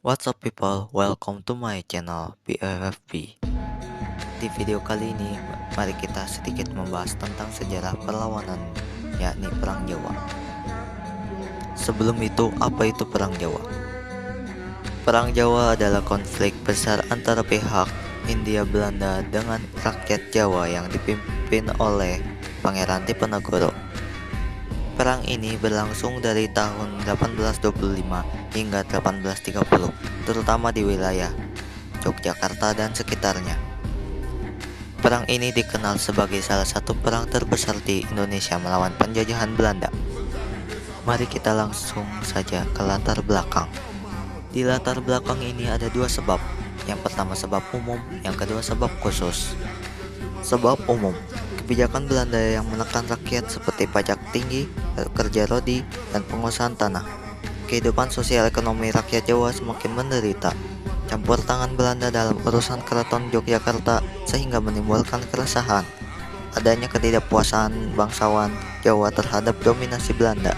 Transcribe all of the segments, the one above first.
What's up people, welcome to my channel BFFB. Di video kali ini, mari kita sedikit membahas tentang sejarah perlawanan, yakni Perang Jawa. Sebelum itu, apa itu Perang Jawa? Perang Jawa adalah konflik besar antara pihak Hindia Belanda dengan rakyat Jawa yang dipimpin oleh Pangeran Diponegoro. Perang ini berlangsung dari tahun 1825 hingga 1830, terutama di wilayah Yogyakarta dan sekitarnya. Perang ini dikenal sebagai salah satu perang terbesar di Indonesia melawan penjajahan Belanda. Mari kita langsung saja ke latar belakang. Di latar belakang ini ada dua sebab. Yang pertama sebab umum, yang kedua sebab khusus. Sebab umum, kebijakan Belanda yang menekan rakyat seperti pajak tinggi, kerja rodi, dan penguasaan tanah. Kehidupan sosial ekonomi rakyat Jawa semakin menderita. Campur tangan Belanda dalam urusan keraton Yogyakarta sehingga menimbulkan keresahan. Adanya ketidakpuasan bangsawan Jawa terhadap dominasi Belanda.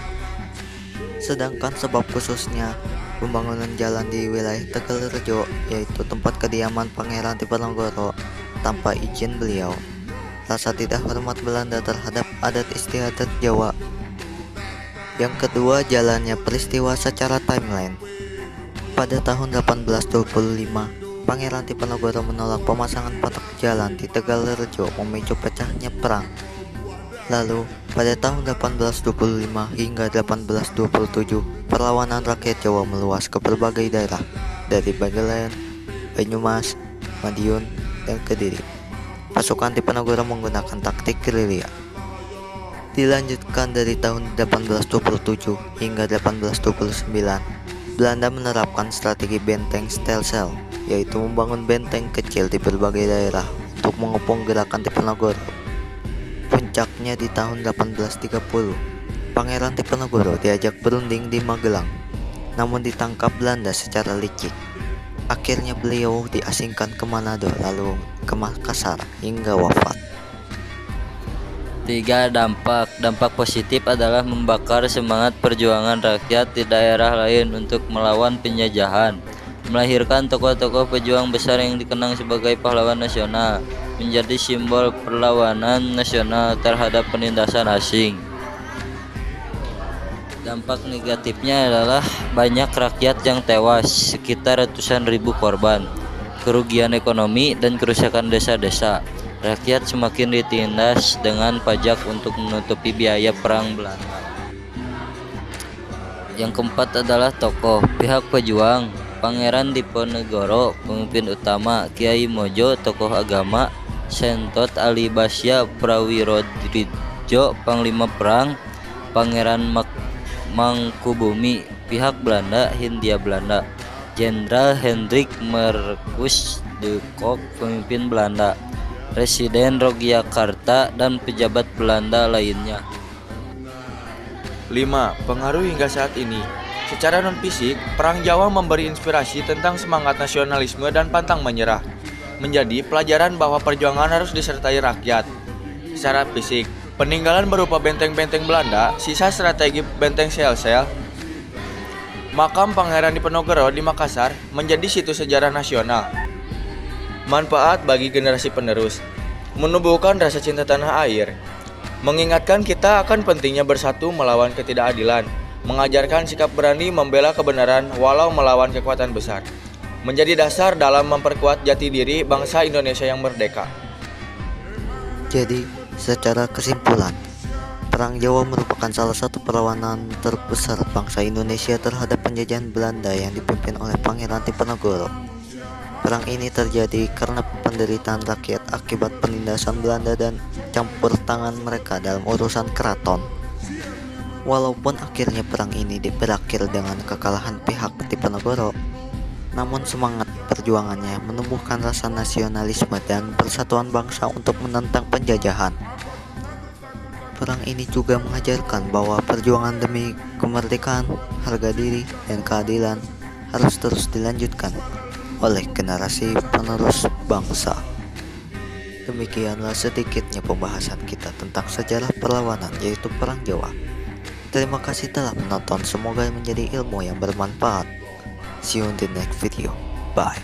Sedangkan sebab khususnya pembangunan jalan di wilayah Tegalrejo, yaitu tempat kediaman Pangeran Diponegoro, tanpa izin beliau. Rasa tidak hormat Belanda terhadap adat istiadat Jawa. Yang kedua, jalannya peristiwa secara timeline. Pada tahun 1825, Pangeran Diponegoro menolak pemasangan patok jalan di Tegalrejo, memicu pecahnya perang. Lalu, pada tahun 1825 hingga 1827, perlawanan rakyat Jawa meluas ke berbagai daerah, dari Bagelen, Banyumas, Madiun, dan Kediri. Pasukan Diponegoro menggunakan taktik gerilya. Dilanjutkan dari tahun 1827 hingga 1829, Belanda menerapkan strategi benteng stelsel, yaitu membangun benteng kecil di berbagai daerah untuk mengepung gerakan Diponegoro. Puncaknya di tahun 1830, Pangeran Diponegoro diajak berunding di Magelang, namun ditangkap Belanda secara licik. Akhirnya beliau diasingkan ke Manado, lalu ke Makassar hingga wafat. 3. Dampak positif adalah membakar semangat perjuangan rakyat di daerah lain untuk melawan penjajahan, melahirkan tokoh-tokoh pejuang besar yang dikenang sebagai pahlawan nasional, menjadi simbol perlawanan nasional terhadap penindasan asing. Dampak negatifnya adalah banyak rakyat yang tewas, sekitar ratusan ribu korban, kerugian ekonomi dan kerusakan desa-desa. Rakyat semakin ditindas dengan pajak untuk menutupi biaya perang Belanda. Yang keempat adalah tokoh pihak pejuang. Pangeran Diponegoro, pemimpin utama; Kiai Mojo, tokoh agama; Sentot Ali Basya Prawirodrijo, panglima perang; Pangeran Mangkubumi, pihak Belanda, Hindia Belanda; Jenderal Hendrik Marcus de Kock, pemimpin Belanda; Presiden Yogyakarta dan pejabat Belanda lainnya. 5. Pengaruh hingga saat ini. Secara non-fisik, Perang Jawa memberi inspirasi tentang semangat nasionalisme dan pantang menyerah. Menjadi pelajaran bahwa perjuangan harus disertai rakyat. Secara fisik, peninggalan berupa benteng-benteng Belanda, sisa strategi benteng sel-sel, makam Pangeran Diponegoro di Makassar menjadi situs sejarah nasional. Manfaat bagi generasi penerus, menumbuhkan rasa cinta tanah air, mengingatkan kita akan pentingnya bersatu melawan ketidakadilan, mengajarkan sikap berani membela kebenaran walau melawan kekuatan besar, menjadi dasar dalam memperkuat jati diri bangsa Indonesia yang merdeka. Jadi, secara kesimpulan, Perang Jawa merupakan salah satu perlawanan terbesar bangsa Indonesia terhadap penjajahan Belanda yang dipimpin oleh Pangeran Diponegoro. Perang ini terjadi karena penderitaan rakyat akibat penindasan Belanda dan campur tangan mereka dalam urusan keraton. Walaupun akhirnya perang ini berakhir dengan kekalahan pihak Diponegoro, namun semangat perjuangannya menumbuhkan rasa nasionalisme dan persatuan bangsa untuk menentang penjajahan. Perang ini juga mengajarkan bahwa perjuangan demi kemerdekaan, harga diri, dan keadilan harus terus dilanjutkan oleh generasi penerus bangsa. Demikianlah sedikitnya pembahasan kita tentang sejarah perlawanan, yaitu Perang Jawa. Terima kasih telah menonton, semoga menjadi ilmu yang bermanfaat. See you in the next video. Bye.